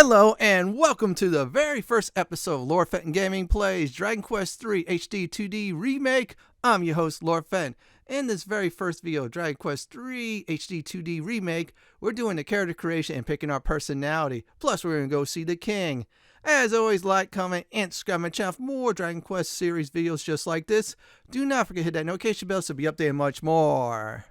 Hello and welcome to the very first episode of Lord Fenton Gaming Plays Dragon Quest III HD-2D Remake. I'm your host, Lord Fenton. In this very first video, Dragon Quest III HD-2D Remake, we're doing the character creation and picking our personality. Plus, we're going to go see the king. As always, like, comment, and subscribe to my channel for more Dragon Quest series videos just like this. Do not forget to hit that notification bell to be updated much more.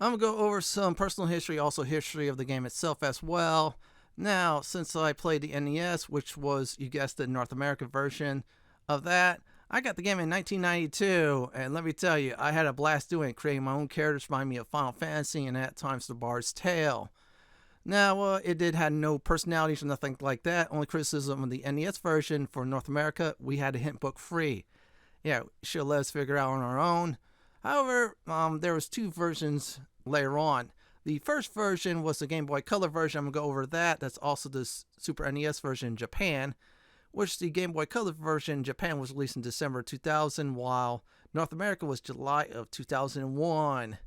I'm going to go over some personal history, also history of the game itself as well. Now, since I played the NES, which was, you guessed it, North American version of that, I got the game in 1992, and let me tell you, I had a blast doing it, creating my own characters, remind me of Final Fantasy, and at times the Bard's Tale. Now, it did have no personalities or nothing like that. Only criticism of the NES version for North America, we had a hint book free. Yeah, should let us figure it out on our own. However, there was two versions later on. The first version was the Game Boy Color version. I'm going to go over that. That's also the Super NES version in Japan, which the Game Boy Color version in Japan was released in December 2000, while North America was July of 2001.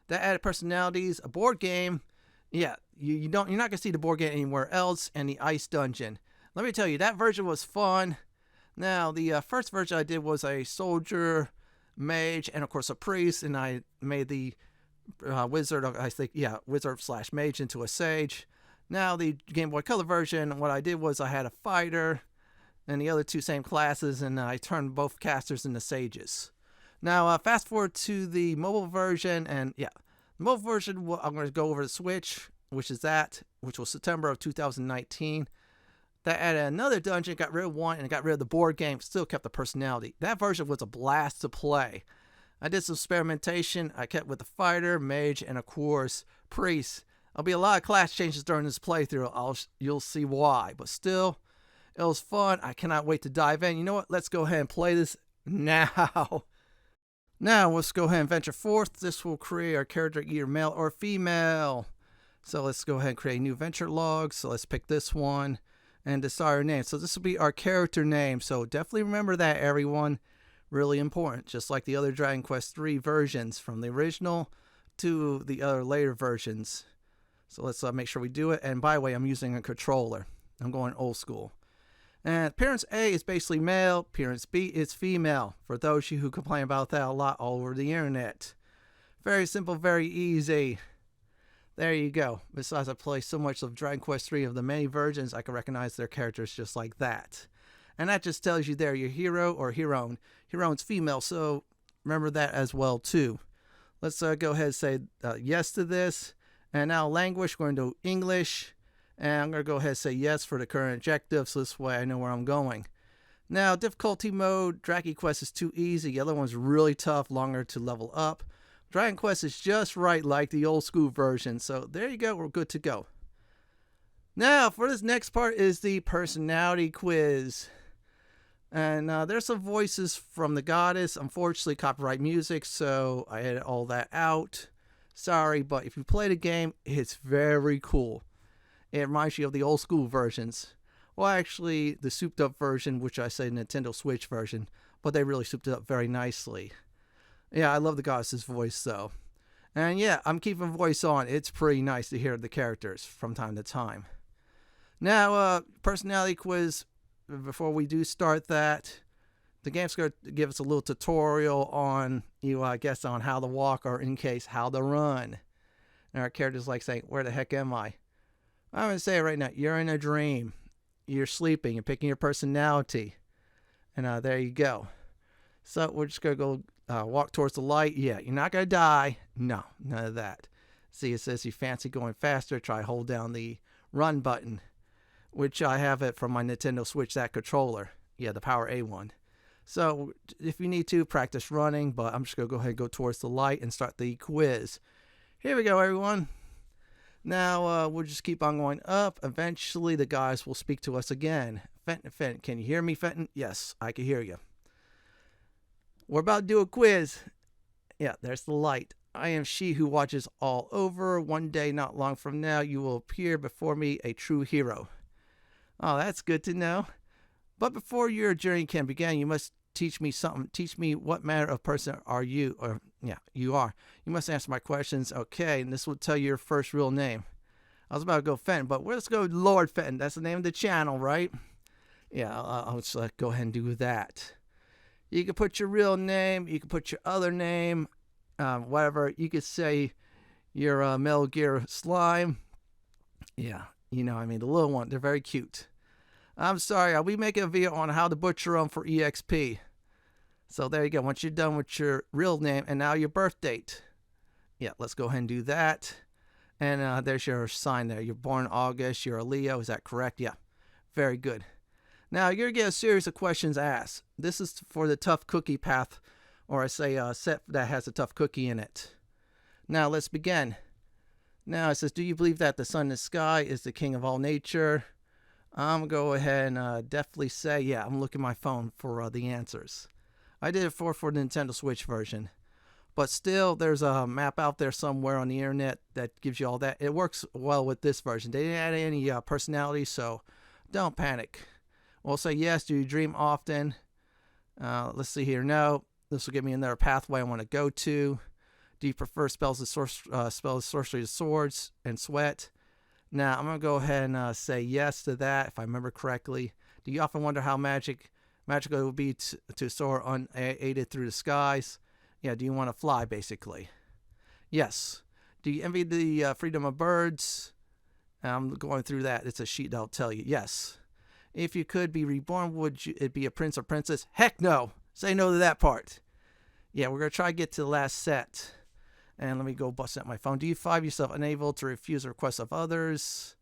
That added personalities, a board game. Yeah, you're not going to see the board game anywhere else, and the Ice Dungeon. Let me tell you, that version was fun. Now, the first version I did was a soldier, mage, and of course a priest, and I made the wizard, I think, yeah, wizard slash mage into a sage. Now the Game Boy Color version, what I did was I had a fighter and the other two same classes, and I turned both casters into sages. Now fast forward to the mobile version, and yeah, the mobile version, I'm going to go over the Switch, which was September of 2019. That added another dungeon, got rid of one, and got rid of the board game, still kept the personality. That version was a blast to play. I did some experimentation. I kept with the fighter, mage, and of course, priest. There'll be a lot of class changes during this playthrough. You'll see why. But still, it was fun. I cannot wait to dive in. You know what? Let's go ahead and play this now. Now, let's go ahead and venture forth. This will create our character either male or female. So let's go ahead and create a new venture log. So let's pick this one and decide our name. So this will be our character name. So definitely remember that, everyone. Really important, just like the other Dragon Quest III versions, from the original to the other later versions. So let's make sure we do it. And by the way, I'm using a controller. I'm going old school. And appearance A is basically male. Appearance B is female. For those of you who complain about that a lot all over the internet. Very simple, very easy. There you go. Besides, I play so much of Dragon Quest III of the many versions, I can recognize their characters just like that. And that just tells you there your hero or heroine. Heroine's female, so remember that as well too. Let's go ahead and say yes to this. And now language, we're going to do English. And I'm going to go ahead and say yes for the current objective, so this way I know where I'm going. Now, difficulty mode, Dragon Quest is too easy. The other one's really tough, longer to level up. Dragon Quest is just right like the old school version. So there you go, we're good to go. Now, for this next part is the personality quiz. And there's some voices from the goddess. Unfortunately, copyright music, so I edited all that out. Sorry, but if you play the game, it's very cool. It reminds you of the old school versions. Well, actually, the souped up version, which I say Nintendo Switch version, but they really souped it up very nicely. Yeah, I love the goddess's voice, though. And yeah, I'm keeping voice on. It's pretty nice to hear the characters from time to time. Now, personality quiz. Before we do start that, the game's going to give us a little tutorial on, I guess, on how to walk, or in case, how to run. And our character's like saying, where the heck am I? I'm going to say it right now. You're in a dream. You're sleeping. You're picking your personality. And there you go. So we're just going to go walk towards the light. Yeah, you're not going to die. No, none of that. See, it says you fancy going faster. Try hold down the run button, which I have it from my Nintendo Switch, that controller. Yeah, the Power A one. So if you need to, practice running, but I'm just going to go ahead and go towards the light and start the quiz. Here we go, everyone. Now, we'll just keep on going up. Eventually, the guys will speak to us again. Fenton, can you hear me, Fenton? Yes, I can hear you. We're about to do a quiz. Yeah, there's the light. I am she who watches all over. One day, not long from now, you will appear before me, a true hero. Oh, that's good to know. But before your journey can begin, you must teach me something. Teach me what manner of person are you? Or, yeah, you are. You must answer my questions. Okay, and this will tell you your first real name. I was about to go Fenton, but let's go Lord Fenton. That's the name of the channel, right? Yeah, I'll just go ahead and do that. You can put your real name. You can put your other name. Whatever. You could say your Metal Gear Slime. Yeah, you know, I mean, the little one. They're very cute. I'm sorry. I'll be making a video on how to butcher them for EXP. So there you go. Once you're done with your real name and now your birth date. Yeah, let's go ahead and do that. And there's your sign there. You're born in August. You're a Leo. Is that correct? Yeah. Very good. Now, you're going to get a series of questions asked. This is for the tough cookie path, or I say set that has a tough cookie in it. Now, let's begin. Now, it says, do you believe that the sun in the sky is the king of all nature? I'm going to go ahead and definitely say, yeah, I'm looking at my phone for the answers. I did it for the Nintendo Switch version. But still, there's a map out there somewhere on the internet that gives you all that. It works well with this version. They didn't add any personality, so don't panic. We'll say yes. Do you dream often? Let's see here. No. This will give me another pathway I want to go to. Do you prefer spells of sorcery, swords, and sweat? Now, I'm going to go ahead and say yes to that, if I remember correctly. Do you often wonder how magical it would be to soar unaided through the skies? Yeah, do you want to fly, basically? Yes. Do you envy the freedom of birds? I'm going through that. It's a sheet that'll tell you. Yes. If you could be reborn, would it be a prince or princess? Heck no. Say no to that part. Yeah, we're going to try to get to the last set. And let me go bust out my phone. Do you find yourself unable to refuse the requests of others?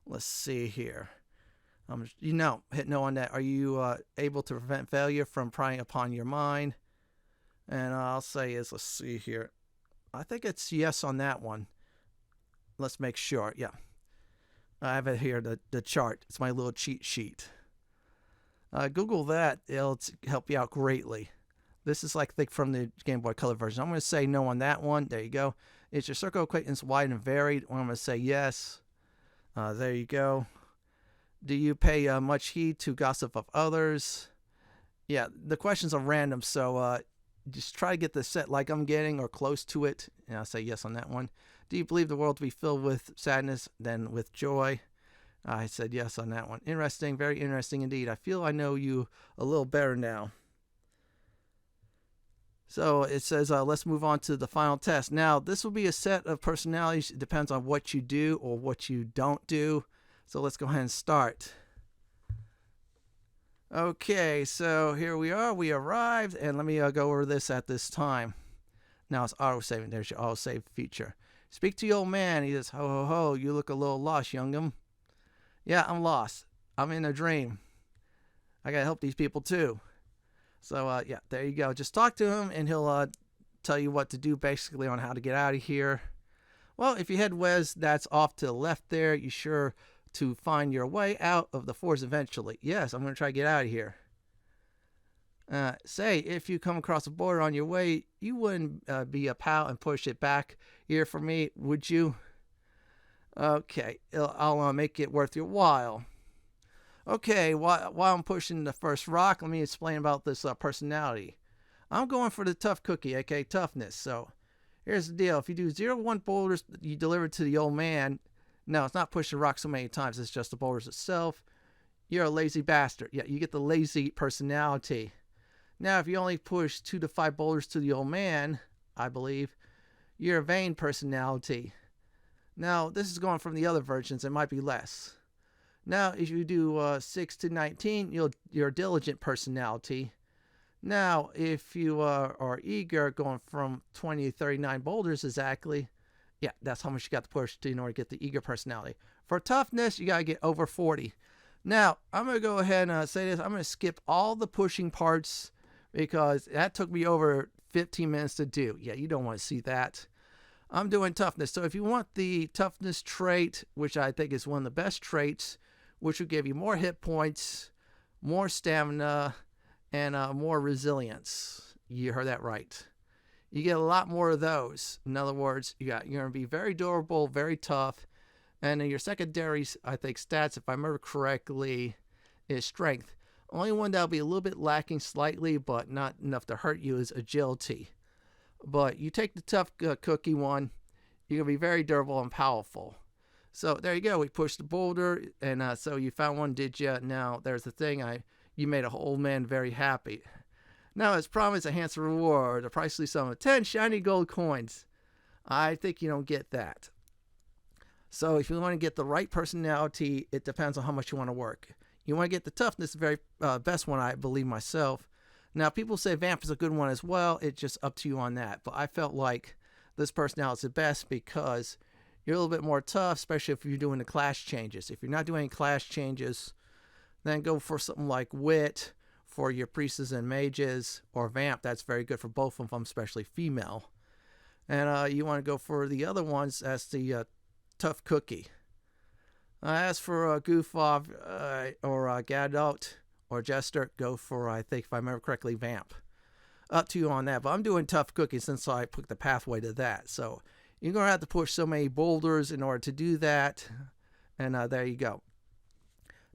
Let's see here. Hit no on that. Are you able to prevent failure from prying upon your mind? And I'll say let's see here. I think it's yes on that one. Let's make sure. Yeah. I have it here, the chart. It's my little cheat sheet. Google that. It'll help you out greatly. This is like from the Game Boy Color version. I'm going to say no on that one. There you go. Is your circle of acquaintance wide and varied? I'm going to say yes. There you go. Do you pay much heed to gossip of others? Yeah, the questions are random, so just try to get the set like I'm getting or close to it. And I'll say yes on that one. Do you believe the world to be filled with sadness than with joy? I said yes on that one. Interesting, very interesting indeed. I feel I know you a little better now. So it says, let's move on to the final test. Now, this will be a set of personalities. It depends on what you do or what you don't do. So let's go ahead and start. Okay, so here we are. We arrived, and let me go over this at this time. Now it's auto-saving. There's your auto-save feature. Speak to the old man. He says, ho, ho, ho, you look a little lost, young'un. Yeah, I'm lost. I'm in a dream. I got to help these people, too. So, yeah, there you go. Just talk to him, and he'll tell you what to do, basically, on how to get out of here. Well, if you head west, that's off to the left there. You sure to find your way out of the forest eventually. Yes, I'm going to try to get out of here. Say, if you come across a border on your way, you wouldn't be a pal and push it back here for me, would you? Okay, I'll make it worth your while. Okay, while I'm pushing the first rock, let me explain about this personality. I'm going for the tough cookie, aka toughness. So here's the deal. If you do 0-1 boulders you deliver to the old man, no, it's not pushing rock so many times, it's just the boulders itself. You're a lazy bastard. Yeah, you get the lazy personality. Now, if you only push 2 to 5 boulders to the old man, I believe, you're a vain personality. Now, this is going from the other versions. It might be less. Now, if you do 6 to 19, you're a diligent personality. Now, if you are eager, going from 20 to 39 boulders exactly, yeah, that's how much you got to push in order to get the eager personality. For toughness, you got to get over 40. Now, I'm going to go ahead and say this. I'm going to skip all the pushing parts because that took me over 15 minutes to do. Yeah, you don't want to see that. I'm doing toughness. So if you want the toughness trait, which I think is one of the best traits, which will give you more hit points, more stamina, and more resilience. You heard that right. You get a lot more of those. In other words, you're going to be very durable, very tough. And then your secondary, I think, stats, if I remember correctly, is strength. Only one that'll be a little bit lacking slightly, but not enough to hurt you, is agility. But you take the tough cookie one, you're going to be very durable and powerful. So there you go. We pushed the boulder, and so you found one, did you? Now there's the thing. You made a old man very happy. Now as promised, a handsome reward, a princely sum of 10 shiny gold coins. I think you don't get that. So if you want to get the right personality, it depends on how much you want to work. You want to get the toughness, the very best one, I believe myself. Now people say vamp is a good one as well. It's just up to you on that. But I felt like this personality is the best because you're a little bit more tough, especially if you're doing the class changes. If you're not doing any class changes, then go for something like Wit for your priests and mages, or Vamp. That's very good for both of them, especially female. And you want to go for the other ones as the Tough Cookie. As for Goof Off or Gadot or Jester, go for, I think if I remember correctly, Vamp. Up to you on that. But I'm doing Tough Cookie since I put the pathway to that. So you're going to have to push so many boulders in order to do that. And there you go.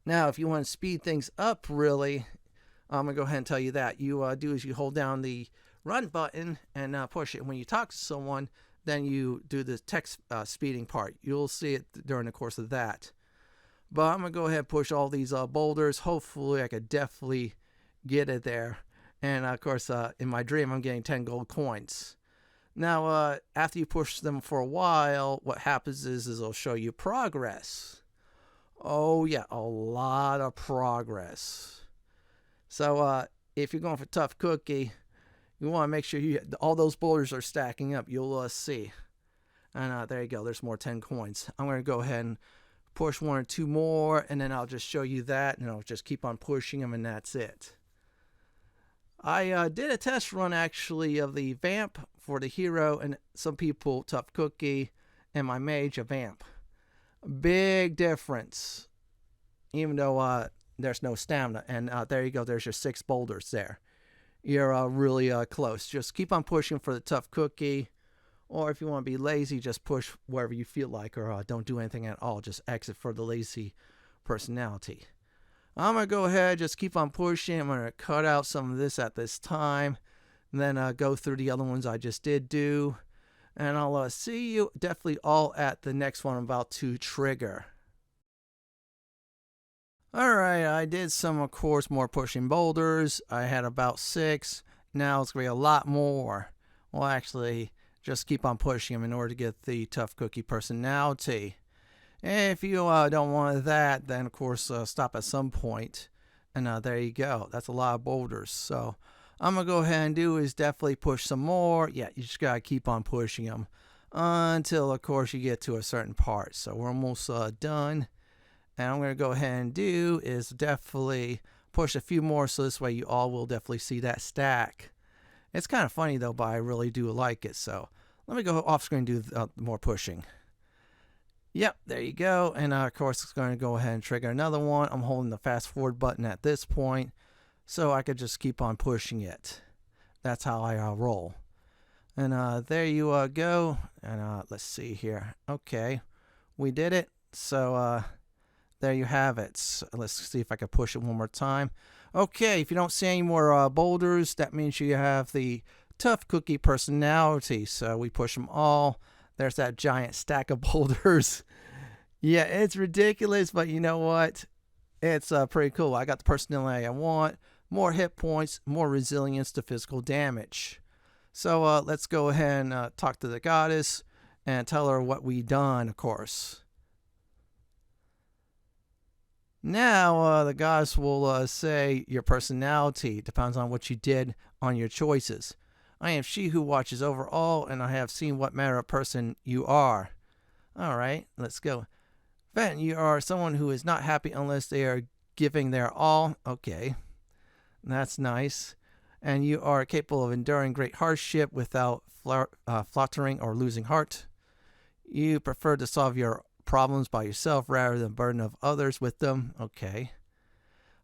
Now, if you want to speed things up, really, I'm going to go ahead and tell you that. You do is you hold down the run button and push it. When you talk to someone, then you do the text speeding part. You'll see it during the course of that. But I'm going to go ahead and push all these boulders. Hopefully, I could definitely get it there. And, of course, in my dream, I'm getting 10 gold coins. Now, after you push them for a while, what happens is it'll show you progress. Oh, yeah, a lot of progress. So, if you're going for Tough Cookie, you want to make sure all those boulders are stacking up. You'll see. And there you go. There's more 10 coins. I'm going to go ahead and push one or two more, and then I'll just show you that, and I'll just keep on pushing them, and that's it. I did a test run, actually, of the Vamp for the hero, and some people, Tough Cookie, and my mage, a Vamp. Big difference, even though there's no stamina. And there you go. There's your 6 boulders there. You're really close. Just keep on pushing for the Tough Cookie. Or if you want to be lazy, just push wherever you feel like, or don't do anything at all. Just exit for the lazy personality. I'm going to go ahead, just keep on pushing. I'm going to cut out some of this at this time. And then go through the other ones I just did do. And I'll see you definitely all at the next one I'm about to trigger. Alright, I did some, of course, more pushing boulders. I had about 6. Now it's going to be a lot more. Well, actually, just keep on pushing them in order to get the Tough Cookie personality. If you don't want that, then, of course, stop at some point. And there you go. That's a lot of boulders. So I'm going to go ahead and do is definitely push some more. Yeah, you just got to keep on pushing them until, of course, you get to a certain part. So we're almost done. And I'm going to go ahead and do is definitely push a few more, so this way you all will definitely see that stack. It's kind of funny, though, but I really do like it. So let me go off screen and do more pushing. Yep, there you go. And, of course, it's going to go ahead and trigger another one. I'm holding the fast forward button at this point, so I could just keep on pushing it. That's how I roll. And there you go. And let's see here. Okay, we did it. So there you have it. So let's see if I can push it one more time. Okay, if you don't see any more boulders, that means you have the Tough Cookie personality. So we push them all. There's that giant stack of boulders. Yeah, it's ridiculous, but you know what? It's pretty cool. I got the personality I want. More hit points, more resilience to physical damage. So let's go ahead and talk to the goddess and tell her what we done, of course. Now, the goddess will say your personality depends on what you did on your choices. I am she who watches over all, and I have seen what manner of person you are. All right, let's go. Fenton, you are someone who is not happy unless they are giving their all. Okay, that's nice. And you are capable of enduring great hardship without fluttering or losing heart. You prefer to solve your problems by yourself rather than burden of others with them. Okay.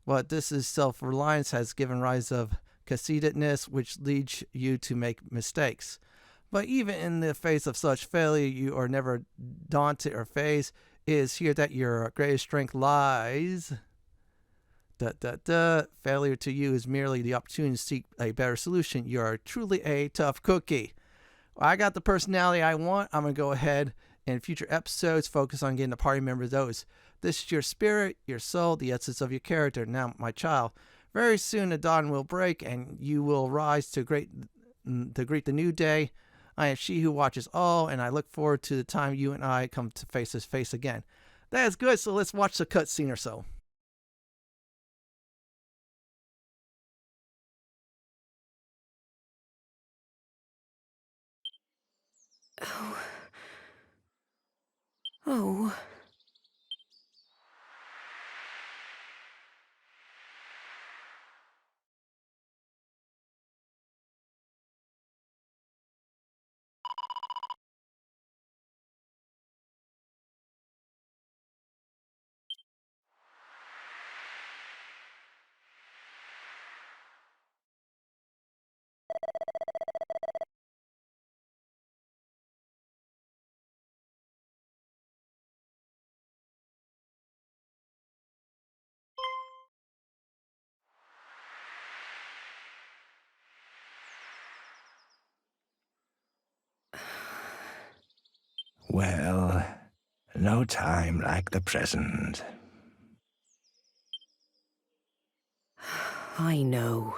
But this is self-reliance has given rise of conceitedness, which leads you to make mistakes. But even in the face of such failure, you are never daunted or phased. It is here that your greatest strength lies. Failure to you is merely the opportunity to seek a better solution. You are truly a tough cookie. Well, I got the personality I want. I'm going to go ahead In future episodes, focus on getting the party member those. This is your spirit, your soul, the essence of your character. Now, my child, very soon the dawn will break and you will rise to greet the new day. I am she who watches all, and I look forward to the time you and I come to face to face again. That is good, so let's watch the cutscene or so. Oh. Oh. Well, no time like the present. I know.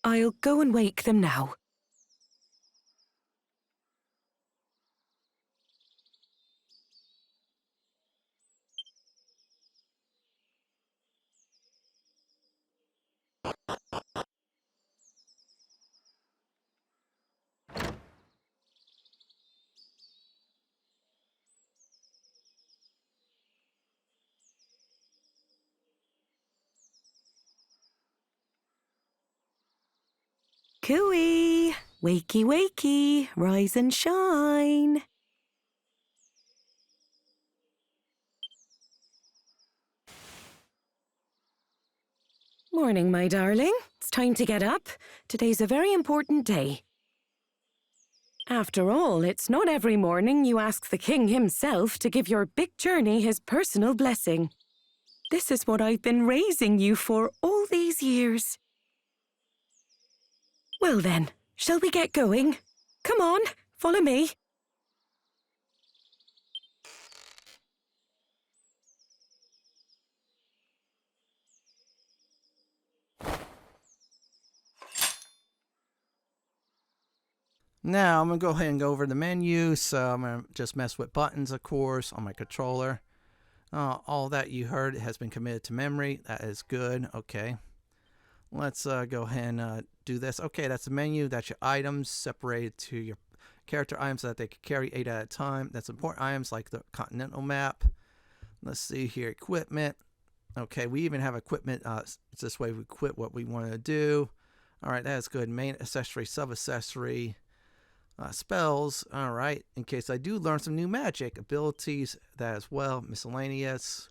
I'll go and wake them now. Cooey! Wakey, wakey! Rise and shine! Morning, my darling. It's time to get up. Today's a very important day. After all, it's not every morning you ask the king himself to give your big journey his personal blessing. This is what I've been raising you for all these years. Well then, shall we get going? Come on, follow me. Now I'm going to go ahead and go over the menu. So I'm going to just mess with buttons, of course, on my controller. All that you heard has been committed to memory. That is good. Okay. Let's go ahead and do this. Okay, that's the menu. That's your items separated to your character items so that they can carry 8 at a time. That's important items like the continental map. Let's see here. Equipment. Okay, we even have equipment. It's this way we quit what we want to do. All right, that's good. Main accessory, sub-accessory. Spells, all right, in case I do learn some new magic. Abilities, that as well. Miscellaneous.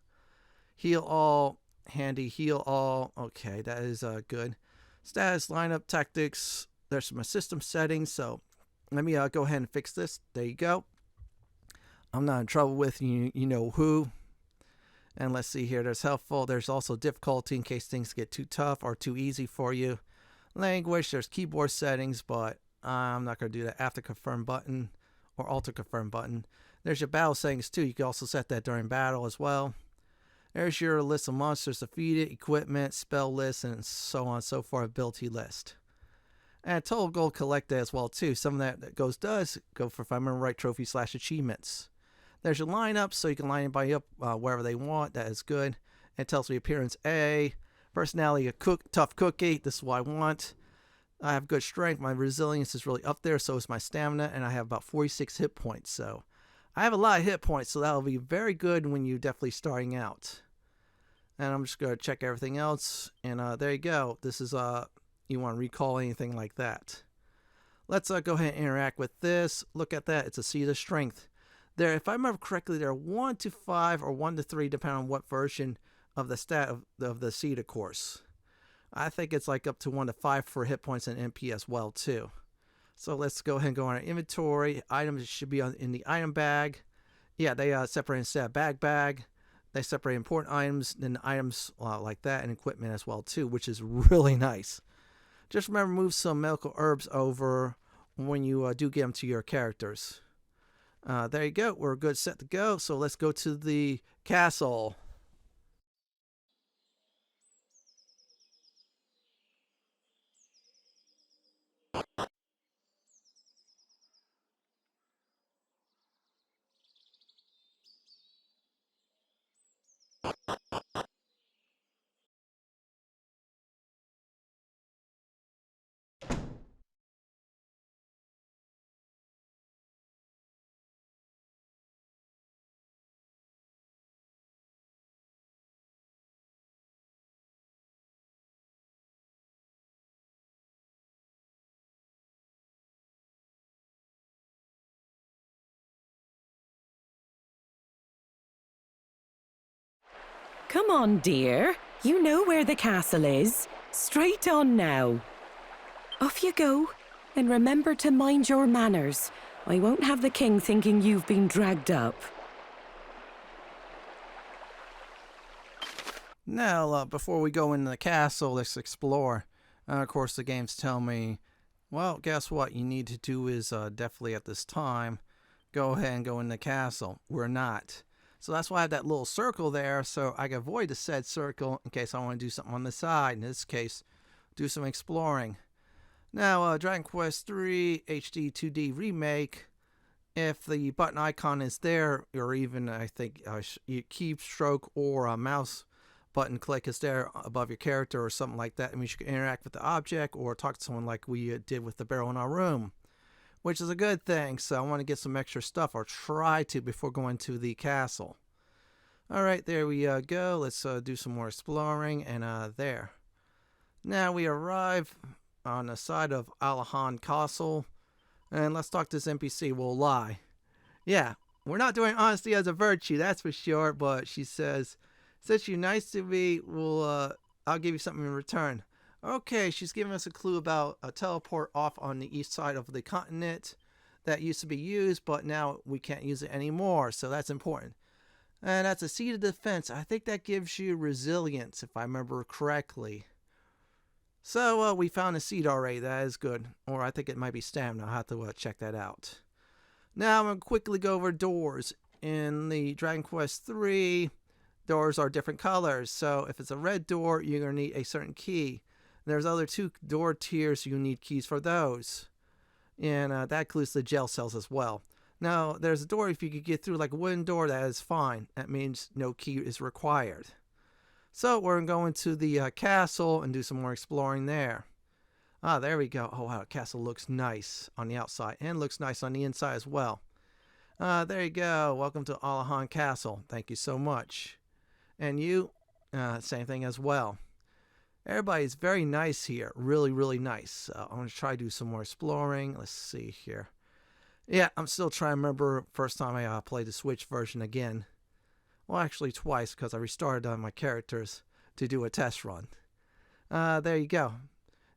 Heal all. Handy, heal all. Okay, that is good. Status, lineup, tactics. There's my system settings, so let me go ahead and fix this. There you go. I'm not in trouble with you know who. And let's see here, there's helpful. There's also difficulty in case things get too tough or too easy for you. Language, there's keyboard settings, but I'm not going to do that. After confirm button or alter confirm button. There's your battle settings too. You can also set that during battle as well. There's your list of monsters defeated, equipment, spell list, and so on and so forth, ability list. And total gold collected as well too. Some of that does go for, if I remember right, trophy / achievements. There's your lineup, so you can line anybody up wherever they want. That is good. It tells me appearance A, personality a tough cookie. This is what I want. I have good strength. My resilience is really up there. So is my stamina, and I have about 46 hit points. So I have a lot of hit points, so that'll be very good when you're definitely starting out. And I'm just going to check everything else, and there you go. This is you want to recall anything like that. Let's go ahead and interact with this. Look at that. It's a seed of strength. There, if I remember correctly, there are 1 to 5 or 1 to 3, depending on what version of the stat of the seed, of course. I think it's like up to 1 to 5 for hit points and MP as well too. So let's go ahead and go on our inventory. Items should be in the item bag. Yeah, they separate instead of bag. They separate important items, then items like that, and equipment as well too, which is really nice. Just remember, move some medical herbs over when you do get them to your characters. There you go. We're good, set to go. So let's go to the castle. Come on, dear. You know where the castle is. Straight on now. Off you go. And remember to mind your manners. I won't have the king thinking you've been dragged up. Now, before we go into the castle, let's explore. Of course, the games tell me, well, guess what? You need to do is definitely at this time, go ahead and go in the castle. We're not. So that's why I have that little circle there, so I can avoid the said circle in case I want to do something on the side. In this case, do some exploring. Now, Dragon Quest III HD-2D Remake, if the button icon is there, or even I think keystroke or a mouse button click is there above your character or something like that, it means you can interact with the object or talk to someone like we did with the barrel in our room, which is a good thing. So I want to get some extra stuff, or try to, before going to the castle. Alright, there we go. Let's do some more exploring, and there. Now we arrive on the side of Alahan Castle, and let's talk to this NPC. We'll lie. Yeah, we're not doing honesty as a virtue, that's for sure, but she says, since you're nice to me, I'll give you something in return. Okay, she's giving us a clue about a teleport off on the east side of the continent that used to be used, but now we can't use it anymore, so that's important. And that's a seed of defense. I think that gives you resilience, if I remember correctly. So we found a seed already. That is good. Or I think it might be stamina. I'll have to check that out. Now I'm going to quickly go over doors. In the Dragon Quest III, doors are different colors. So if it's a red door, you're going to need a certain key. There's other two door tiers. You need keys for those. And that includes the jail cells as well. Now, there's a door, if you could get through like a wooden door, that is fine. That means no key is required. So we're going to the castle and do some more exploring there. Ah, there we go. Oh, wow, the castle looks nice on the outside and looks nice on the inside as well. There you go. Welcome to Alahan Castle. Thank you so much. And you, same thing as well. Everybody's very nice here. Really, really nice. I'm going to try to do some more exploring. Let's see here. Yeah, I'm still trying to remember first time I played the Switch version again. Well, actually twice, because I restarted on my characters to do a test run. There you go.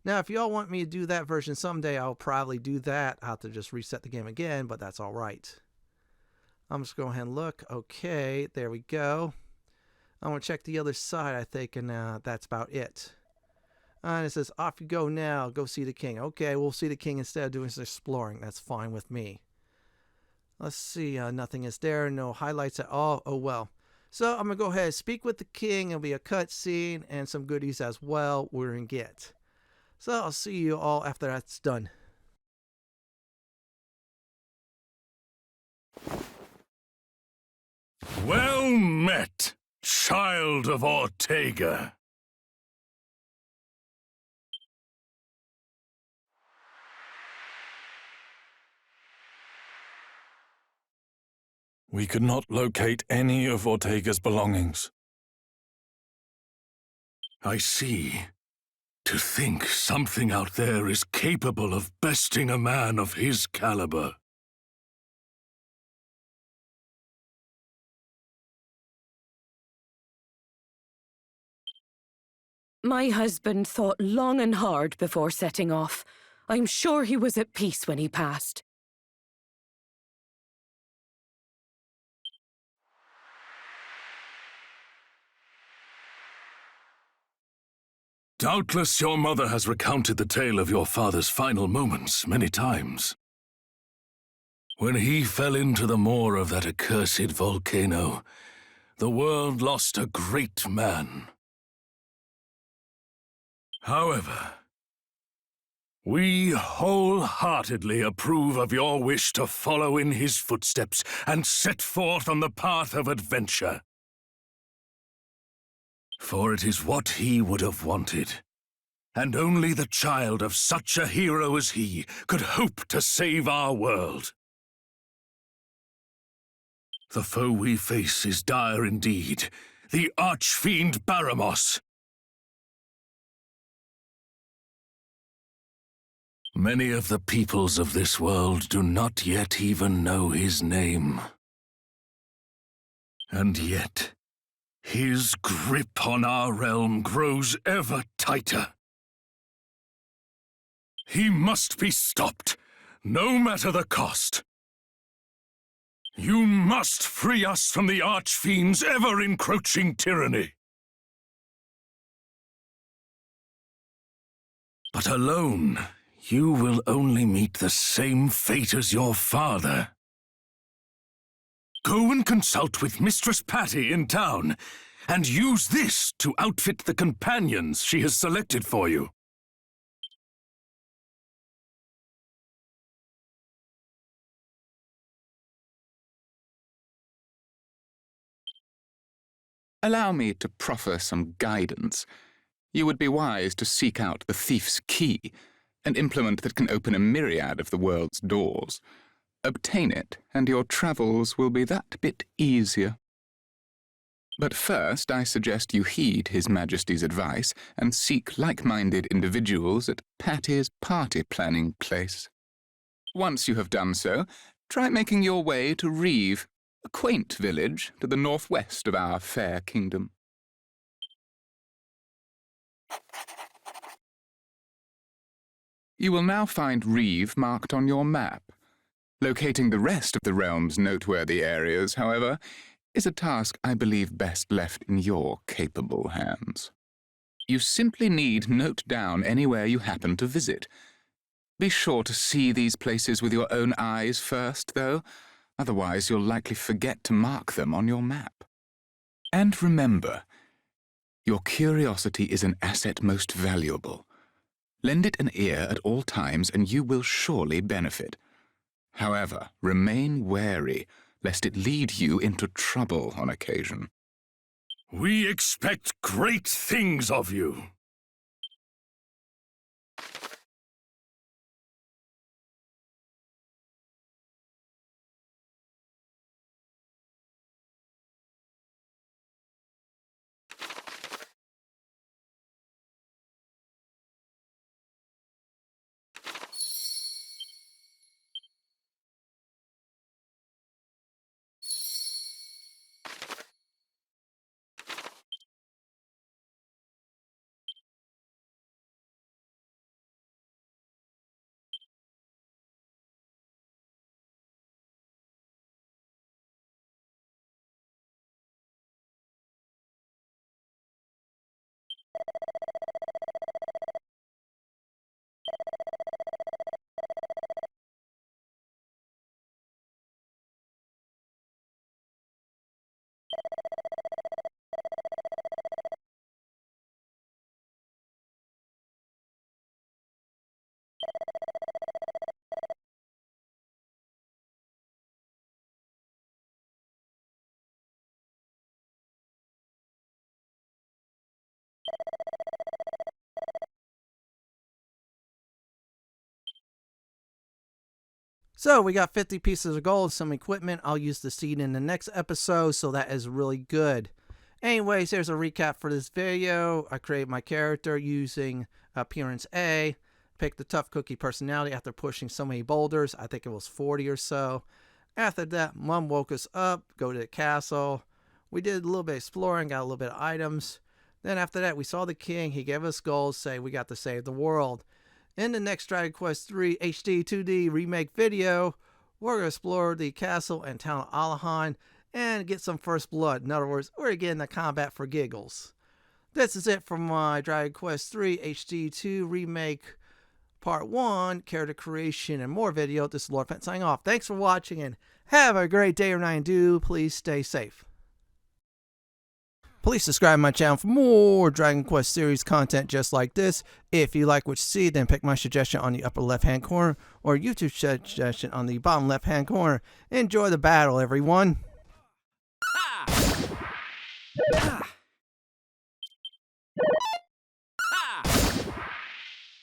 Now, if y'all want me to do that version someday, I'll probably do that. I'll have to just reset the game again, but that's all right. I'm just going ahead and look. Okay, there we go. I'm going to check the other side, I think, and that's about it. And it says, off you go now. Go see the king. Okay, we'll see the king instead of doing some exploring. That's fine with me. Let's see. Nothing is there. No highlights at all. Oh, well. So I'm going to go ahead and speak with the king. It'll be a cutscene and some goodies as well we're going to get. So I'll see you all after that's done. Well met, child of Ortega. We could not locate any of Ortega's belongings. I see. To think something out there is capable of besting a man of his caliber. My husband thought long and hard before setting off. I'm sure he was at peace when he passed. Doubtless your mother has recounted the tale of your father's final moments many times. When he fell into the maw of that accursed volcano, the world lost a great man. However, we wholeheartedly approve of your wish to follow in his footsteps and set forth on the path of adventure. For it is what he would have wanted, and only the child of such a hero as he could hope to save our world. The foe we face is dire indeed, the archfiend Baramos. Many of the peoples of this world do not yet even know his name. And yet, his grip on our realm grows ever tighter. He must be stopped, no matter the cost. You must free us from the Archfiend's ever-encroaching tyranny. But alone, you will only meet the same fate as your father. Go and consult with Mistress Patty in town, and use this to outfit the companions she has selected for you. Allow me to proffer some guidance. You would be wise to seek out the thief's key, an implement that can open a myriad of the world's doors. Obtain it, and your travels will be that bit easier. But first, I suggest you heed His Majesty's advice and seek like-minded individuals at Patty's party-planning place. Once you have done so, try making your way to Reeve, a quaint village to the northwest of our fair kingdom. You will now find Reeve marked on your map. Locating the rest of the realm's noteworthy areas, however, is a task I believe best left in your capable hands. You simply need note down anywhere you happen to visit. Be sure to see these places with your own eyes first, though, otherwise you'll likely forget to mark them on your map. And remember, your curiosity is an asset most valuable. Lend it an ear at all times and you will surely benefit. However, remain wary, lest it lead you into trouble on occasion. We expect great things of you. So we got 50 pieces of gold, some equipment. I'll use the seed in the next episode, so that is really good. Anyways, here's a recap for this video. I created my character using appearance A. Picked the tough cookie personality after pushing so many boulders. I think it was 40 or so. After that, Mom woke us up, go to the castle. We did a little bit of exploring, got a little bit of items. Then after that, we saw the king. He gave us gold, say we got to save the world. In the next Dragon Quest III HD-2D remake video, we're going to explore the castle and town of Alahan and get some first blood. In other words, we're getting the combat for giggles. This is it for my Dragon Quest III HD2 remake part 1, character creation and more video. This is Lord Fenton signing off. Thanks for watching and have a great day or night, and do please stay safe. Please subscribe to my channel for more Dragon Quest series content just like this. If you like what you see, then pick my suggestion on the upper left hand corner or YouTube suggestion on the bottom left hand corner. Enjoy the battle, everyone. Ah!